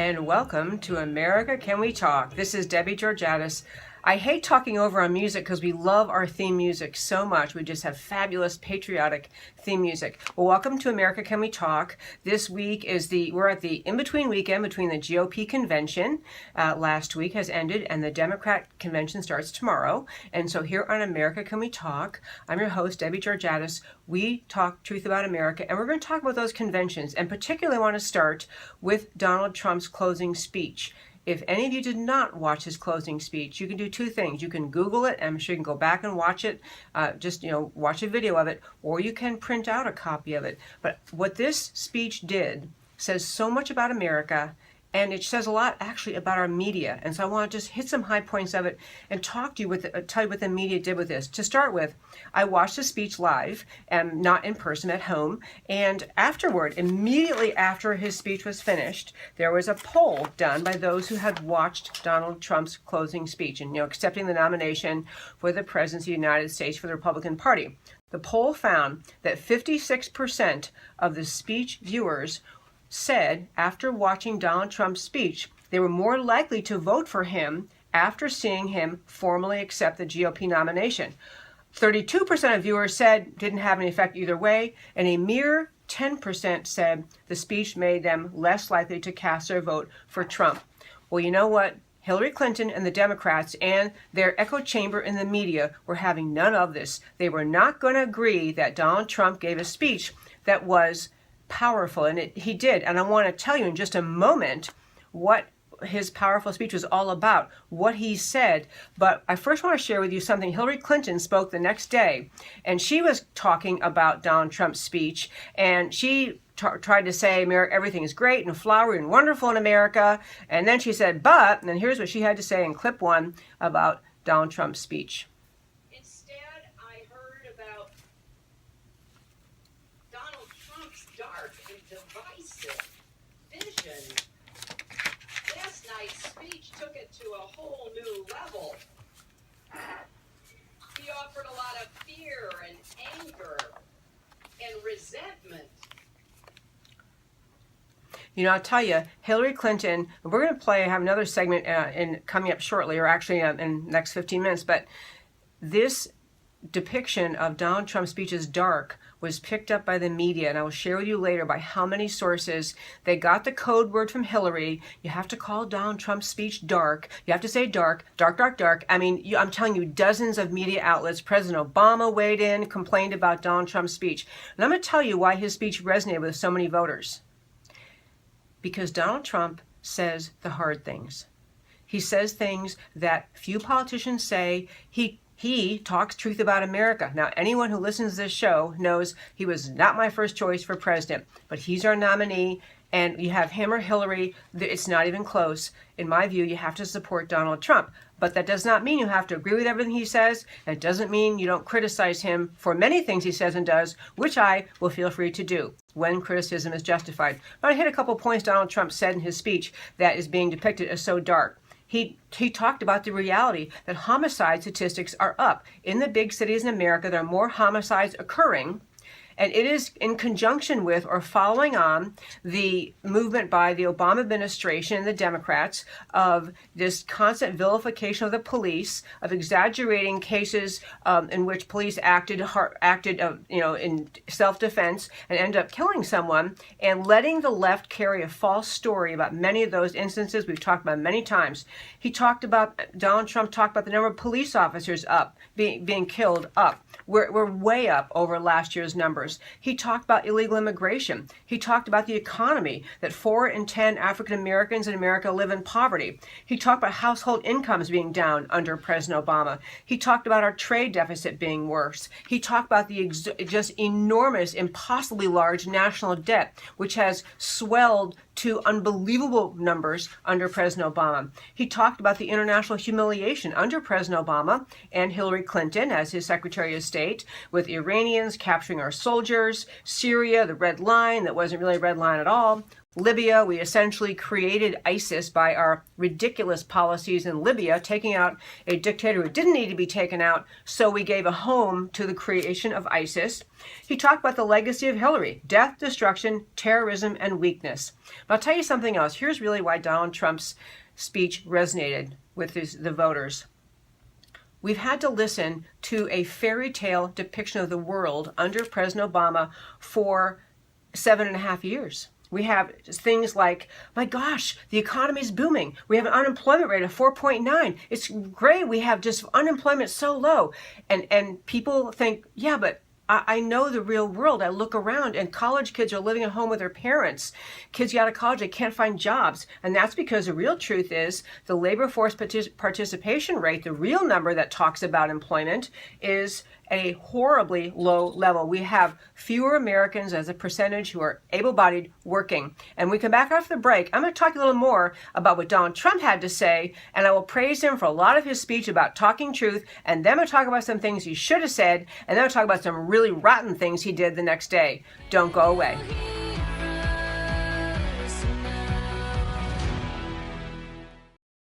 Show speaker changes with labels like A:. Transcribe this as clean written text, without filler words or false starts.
A: and welcome to America Can We Talk? This is Debbie Georgatos. I hate talking over on music because we love our theme music so much. We just have fabulous patriotic theme music. Well, welcome to America Can We Talk. This week we're at the in-between weekend between the GOP convention. Last week has ended and the Democrat convention starts tomorrow. And so here on America Can We Talk, I'm your host, Debbie Georgatos. We talk truth about America, and we're going to talk about those conventions, and particularly want to start with Donald Trump's closing speech. If any of you did not watch his closing speech, you can do two things. You can Google it, and I'm sure you can go back and watch it, watch a video of it, or you can print out a copy of it. But what this speech did says so much about America, and it says a lot actually about our media. And so I want to just hit some high points of it and talk to you tell you what the media did with this. To start with, I watched the speech live and not in person at home. And afterward, immediately after his speech was finished, there was a poll done by those who had watched Donald Trump's closing speech and, accepting the nomination for the presidency of the United States for the Republican Party. The poll found that 56% of the speech viewers said after watching Donald Trump's speech, they were more likely to vote for him after seeing him formally accept the GOP nomination. 32% of viewers said didn't have any effect either way, and a mere 10% said the speech made them less likely to cast their vote for Trump. Well, you know what? Hillary Clinton and the Democrats and their echo chamber in the media were having none of this. They were not going to agree that Donald Trump gave a speech that was powerful, and he did. And I want to tell you in just a moment what his powerful speech was all about, what he said. But I first want to share with you something. Hillary Clinton spoke the next day, and she was talking about Donald Trump's speech, and she tried to say everything is great and flowery and wonderful in America. And then she said, but, and then here's what she had to say in clip one about Donald Trump's speech.
B: Dark and divisive vision. Last night's speech took it to a whole new level. He offered a lot of fear and anger and resentment.
A: I'll tell you, Hillary Clinton, we're going to have another segment coming up shortly, or actually in the next 15 minutes, but this depiction of Donald Trump's speech as dark was picked up by the media, and I will share with you later by how many sources. They got the code word from Hillary. You have to call Donald Trump's speech dark. You have to say dark, dark, dark, dark. I mean, I'm telling you, dozens of media outlets. President Obama weighed in, complained about Donald Trump's speech. And I'm going to tell you why his speech resonated with so many voters. Because Donald Trump says the hard things. He says things that few politicians say. He talks truth about America. Now, anyone who listens to this show knows he was not my first choice for president, but he's our nominee, and you have him or Hillary. It's not even close. In my view, you have to support Donald Trump. But that does not mean you have to agree with everything he says. And it doesn't mean you don't criticize him for many things he says and does, which I will feel free to do when criticism is justified. But I hit a couple points Donald Trump said in his speech that is being depicted as so dark. He talked about the reality that homicide statistics are up. In the big cities in America, there are more homicides occurring, and it is in conjunction with or following on the movement by the Obama administration and the Democrats of this constant vilification of the police, of exaggerating cases in which police acted in self-defense and ended up killing someone, and letting the left carry a false story about many of those instances we've talked about many times. Donald Trump talked about the number of police officers being killed up. We're way up over last year's numbers. He talked about illegal immigration. He talked about the economy, that 4 in 10 African Americans in America live in poverty. He talked about household incomes being down under President Obama. He talked about our trade deficit being worse. He talked about the just enormous, impossibly large national debt, which has swelled to unbelievable numbers under President Obama. He talked about the international humiliation under President Obama and Hillary Clinton as his Secretary of State, with Iranians capturing our soldiers, Syria, the red line that wasn't really a red line at all, Libya, we essentially created ISIS by our ridiculous policies in Libya, taking out a dictator who didn't need to be taken out, so we gave a home to the creation of ISIS. He talked about the legacy of Hillary: death, destruction, terrorism, and weakness. But I'll tell you something else. Here's really why Donald Trump's speech resonated with the voters. We've had to listen to a fairy tale depiction of the world under President Obama for 7.5 years. We have things like, my gosh, the economy is booming. We have an unemployment rate of 4.9. It's great. We have just unemployment so low. And people think, yeah, but I know the real world. I look around and college kids are living at home with their parents. Kids get out of college, they can't find jobs. And that's because the real truth is the labor force participation rate, the real number that talks about employment, is a horribly low level. We have fewer Americans as a percentage who are able-bodied working. And we come back after the break. I'm going to talk a little more about what Donald Trump had to say, and I will praise him for a lot of his speech about talking truth, and then I'll talk about some things he should have said, and then I'll talk about some really rotten things he did the next day. Don't go away.